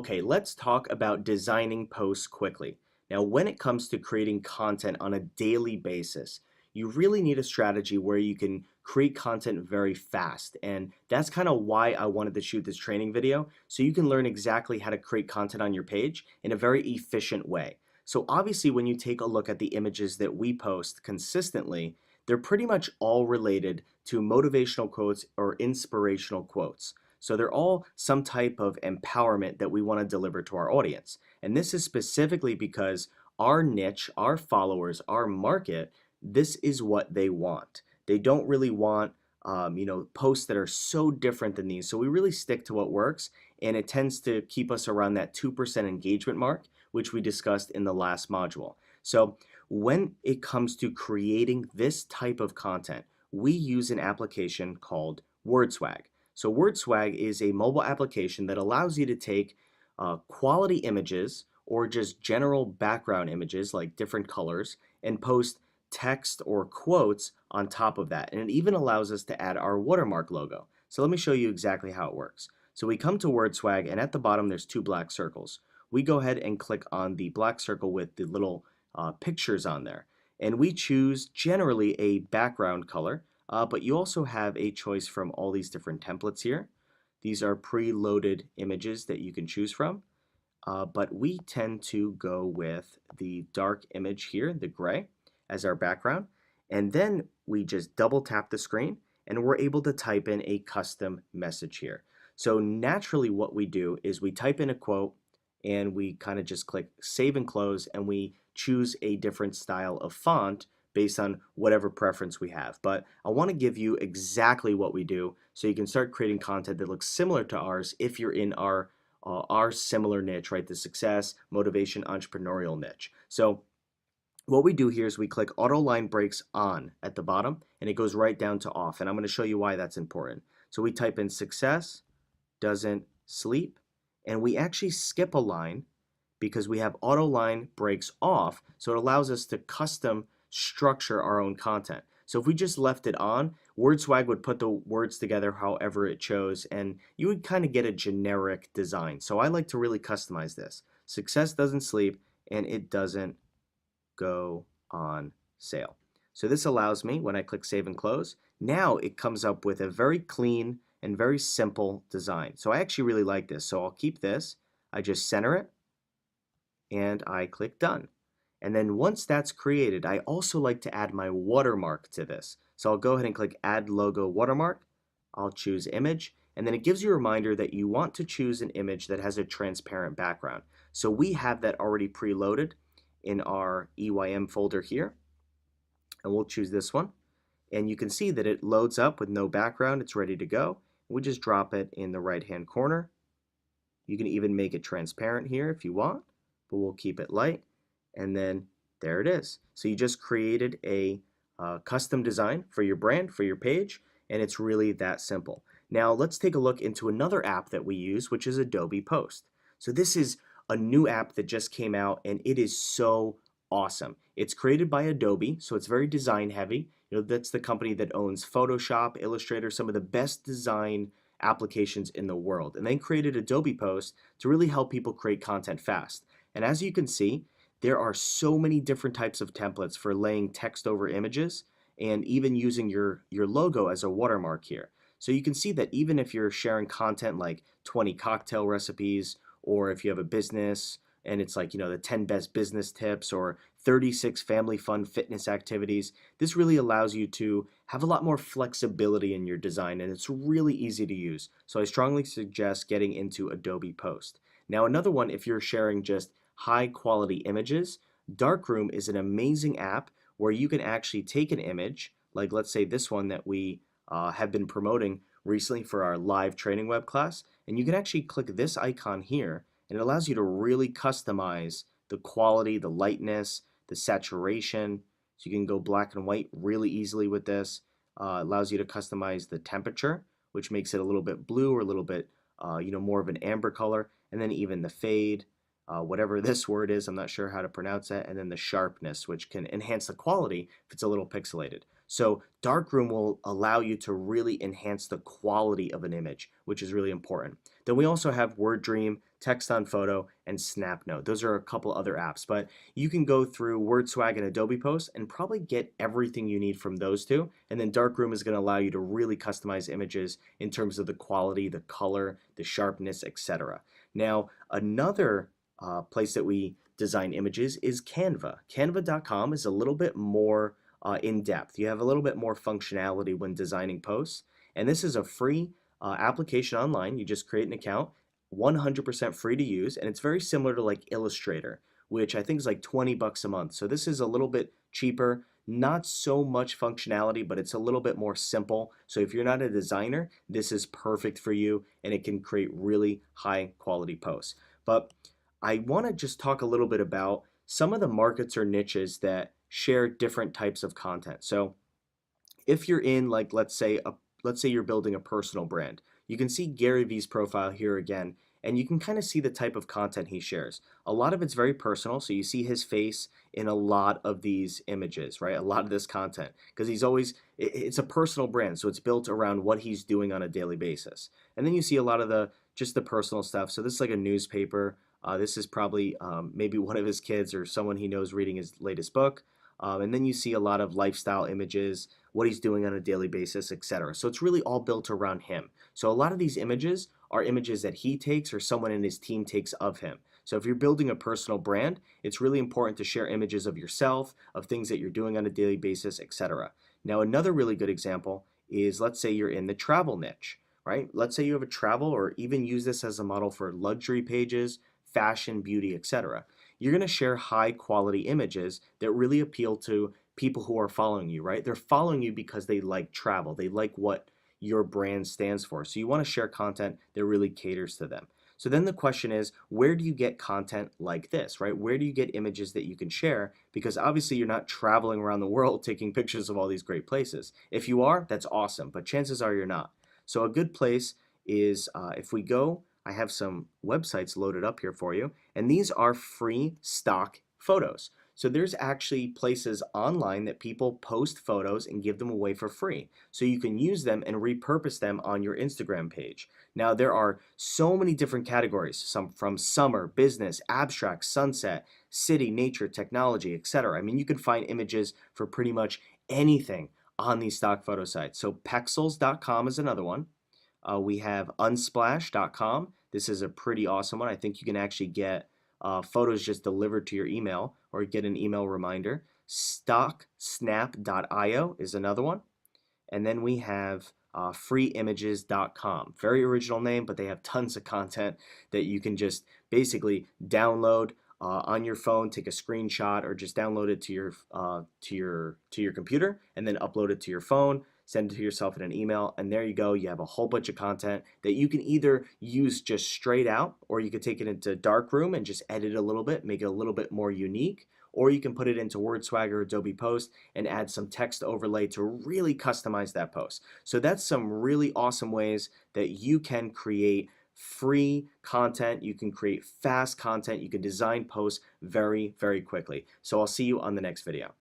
Okay, let's talk about designing posts quickly. Now, when it comes to creating content on a daily basis, you really need a strategy where you can create content very fast. And that's kind of why I wanted to shoot this training video, so you can learn exactly how to create content on your page in a very efficient way. So obviously, when you take a look at the images that we post consistently, they're pretty much all related to motivational quotes or inspirational quotes. So they're all some type of empowerment that we want to deliver to our audience. And this is specifically because our niche, our followers, our market, this is what they want. They don't really want posts that are so different than these. So we really stick to what works, and it tends to keep us around that 2% engagement mark, which we discussed in the last module. So when it comes to creating this type of content, we use an application called WordSwag. So WordSwag is a mobile application that allows you to take quality images or just general background images like different colors and post text or quotes on top of that. And it even allows us to add our watermark logo. So let me show you exactly how it works. So we come to WordSwag, and at the bottom there's two black circles. We go ahead and click on the black circle with the little pictures on there. And we choose generally a background color. But you also have a choice from all these different templates here. These are preloaded images that you can choose from. But we tend to go with the dark image here, the gray, as our background. And then we just double tap the screen and we're able to type in a custom message here. So naturally what we do is we type in a quote and we kind of just click save and close, and we choose a different style of font based on whatever preference we have. But I want to give you exactly what we do so you can start creating content that looks similar to ours if you're in our similar niche, right? The success, motivation, entrepreneurial niche. So what we do here is we click auto line breaks on at the bottom, and it goes right down to off. And I'm going to show you why that's important. So we type in success doesn't sleep, and we actually skip a line because we have auto line breaks off, so it allows us to custom structure our own content. So if we just left it on, WordSwag would put the words together however it chose, and you would kind of get a generic design. So I like to really customize this. Success doesn't sleep, and it doesn't go on sale. So this allows me, when I click save and close, now it comes up with a very clean and very simple design. So I actually really like this. So I'll keep this. I just center it, and I click done. And then once that's created, I also like to add my watermark to this. So I'll go ahead and click add logo watermark. I'll choose image, and then it gives you a reminder that you want to choose an image that has a transparent background. So we have that already preloaded in our EYM folder here, and we'll choose this one. And you can see that it loads up with no background. It's ready to go. We just drop it in the right hand corner. You can even make it transparent here if you want, but we'll keep it light. And then there it is. So you just created a custom design for your brand, for your page, and it's really that simple. Now let's take a look into another app that we use, which is Adobe Post. So this is a new app that just came out, and it is so awesome. It's created by Adobe, so it's very design heavy. That's the company that owns Photoshop, Illustrator, some of the best design applications in the world. And they created Adobe Post to really help people create content fast. And as you can see, there are so many different types of templates for laying text over images and even using your logo as a watermark here. So you can see that even if you're sharing content like 20 cocktail recipes, or if you have a business and it's like, the 10 best business tips or 36 family fun fitness activities, this really allows you to have a lot more flexibility in your design, and it's really easy to use. So I strongly suggest getting into Adobe Post. Now another one, if you're sharing just high quality images, Darkroom is an amazing app where you can actually take an image, like let's say this one that we have been promoting recently for our live training web class, and you can actually click this icon here, and it allows you to really customize the quality, the lightness, the saturation. So you can go black and white really easily with this. Allows you to customize the temperature, which makes it a little bit blue or a little bit more of an amber color, and then even the fade, whatever this word is, I'm not sure how to pronounce that, and then the sharpness, which can enhance the quality if it's a little pixelated. So darkroom will allow you to really enhance the quality of an image, which is really important. Then we also have Word Dream, Text on Photo, and Snapnote. Those are a couple other apps, but you can go through WordSwag and Adobe Post and probably get everything you need from those two. And then Darkroom is going to allow you to really customize images in terms of the quality, the color, the sharpness, etc. Now, another place that we design images is Canva. Canva.com is a little bit more in depth. You have a little bit more functionality when designing posts. And this is a free application online. You just create an account, 100% free to use. And it's very similar to like Illustrator, which I think is like 20 bucks a month. So this is a little bit cheaper, not so much functionality, but it's a little bit more simple. So if you're not a designer, this is perfect for you and it can create really high quality posts. But I want to just talk a little bit about some of the markets or niches that share different types of content. So if you're in like let's say you're building a personal brand, you can see Gary Vee's profile here again, and you can kind of see the type of content he shares. A lot of it's very personal, so you see his face in a lot of these images, right? A lot of this content, because he's always it's a personal brand, so it's built around what he's doing on a daily basis. And then you see a lot of the just the personal stuff. So this is like a newspaper. This is probably maybe one of his kids or someone he knows reading his latest book. And then you see a lot of lifestyle images, what he's doing on a daily basis, etc. So it's really all built around him. So a lot of these images are images that he takes or someone in his team takes of him. So if you're building a personal brand, it's really important to share images of yourself, of things that you're doing on a daily basis, etc. Now, another really good example is, let's say you're in the travel niche, right? Let's say you have a travel, or even use this as a model for luxury pages, fashion, beauty, etc. You're going to share high quality images that really appeal to people who are following you, right? They're following you because they like travel. They like what your brand stands for. So you want to share content that really caters to them. So then the question is, where do you get content like this, right? Where do you get images that you can share? Because obviously you're not traveling around the world taking pictures of all these great places. If you are, that's awesome, but chances are you're not. So a good place is if we go, I have some websites loaded up here for you, and these are free stock photos. So there's actually places online that people post photos and give them away for free. So you can use them and repurpose them on your Instagram page. Now there are so many different categories, some from summer, business, abstract, sunset, city, nature, technology, etc. I mean, you can find images for pretty much anything on these stock photo sites. So pexels.com is another one. We have unsplash.com. This is a pretty awesome one. I think you can actually get photos just delivered to your email or get an email reminder. Stocksnap.io is another one. And then we have freeimages.com. Very original name, but they have tons of content that you can just basically download on your phone, take a screenshot, or just download it to your computer, and then upload it to your phone. Send it to yourself in an email, and there you go. You have a whole bunch of content that you can either use just straight out, or you could take it into Darkroom and just edit it a little bit, make it a little bit more unique, or you can put it into WordSwag or Adobe Post and add some text overlay to really customize that post. So that's some really awesome ways that you can create free content, you can create fast content, you can design posts very, very quickly. So I'll see you on the next video.